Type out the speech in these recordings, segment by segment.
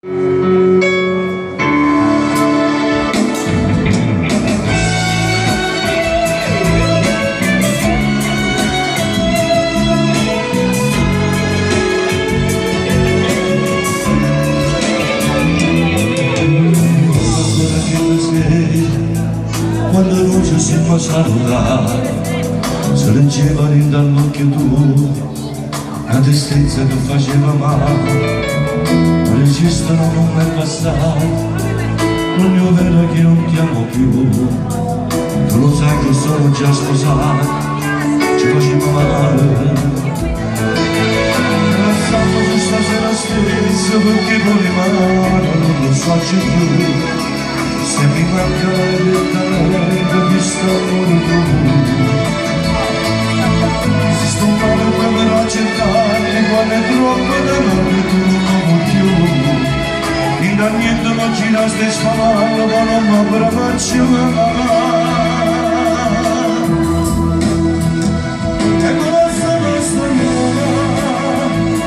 Quando la luce si fa salutare, se leggeva dall'occhio tu la tristezza che faceva male. Non esistono non è passato, non è vero che non ti amo più. Tu lo sai che sono già sposato, ci faceva male. La sabato su stasera stessa perché voleva, non lo so c'è più. Se mi manca direttamente mi sto morendo. Si sto male proverò a cercare, quando è troppo da noi tu non vuoi più. In da niente non ci la stai sfamando, ma non mi abbraccio mai. E con la sana storia,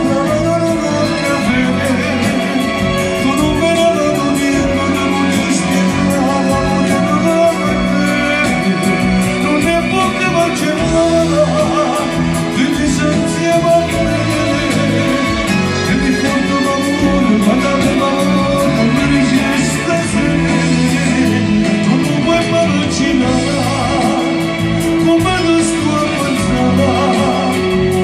la mano non voglio vedere, tu non me la do niente, non voglio spiegare, non è poco ma c'è nada, tu ti senti a me, e mi porto l'amore, ma da me non mi resiste sempre, tu non puoi immaginare come lo sto a pensare,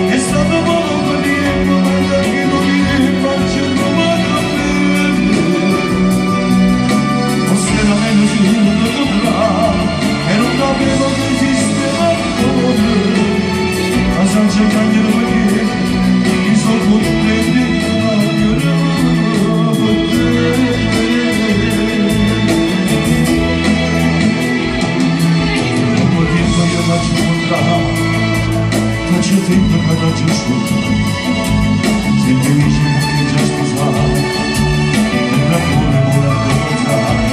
è stato poco tempo, ma da che non mi faccio trovare a me. Forse non è così, non lo potrà, e non sapevo che esisteva ancora, ma senza cambiare perché mi sono contento di cambiare per te. Dopo tempo io faccio incontrare, faccio tempo che faccio sfruttare, se mi dicevo che già sposato, e l'amore volendo incontrare,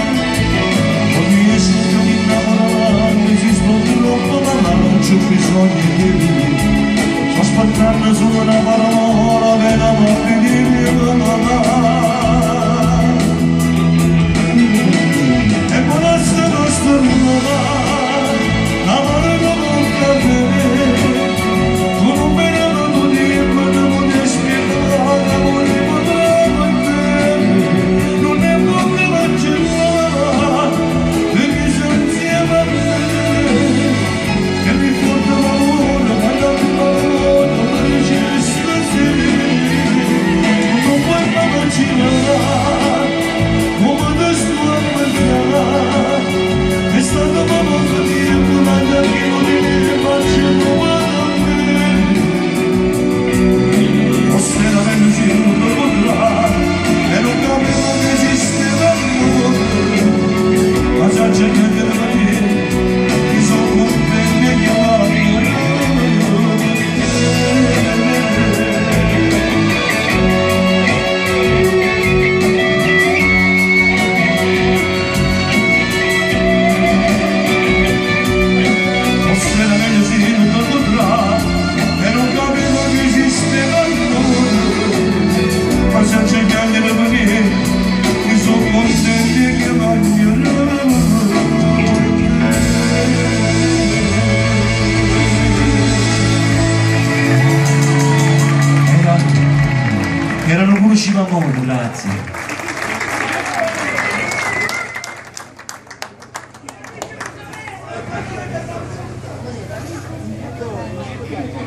ogni esito mi innamorare, esisto troppo ma non c'ho bisogno di lui, sto aspettando solo una parola che non mi finire e buonasera nostra vita, l'amore non vuole bene, tu non me ne do tempo, non voglio spiegare, l'amore potrà bene, non è poco ma c'è nada, tu mi senti a me, che mi porta l'amore, ma da me l'amore, non resiste sempre, non puoi immaginare come te sto a pensare, è stato poco tempo, ma da che non mi faccio trovare a me. Forse non è così, non lo potrà, e non capivo che esisteva ancora, ma già cercando di vedere, mi sono contento di chiamare. Forse non è così, non lo potrà, e non capivo che esisteva ancora, ma già cercando di vedere, mi sono contento di chiamare. Erano conoscevamo, grazie.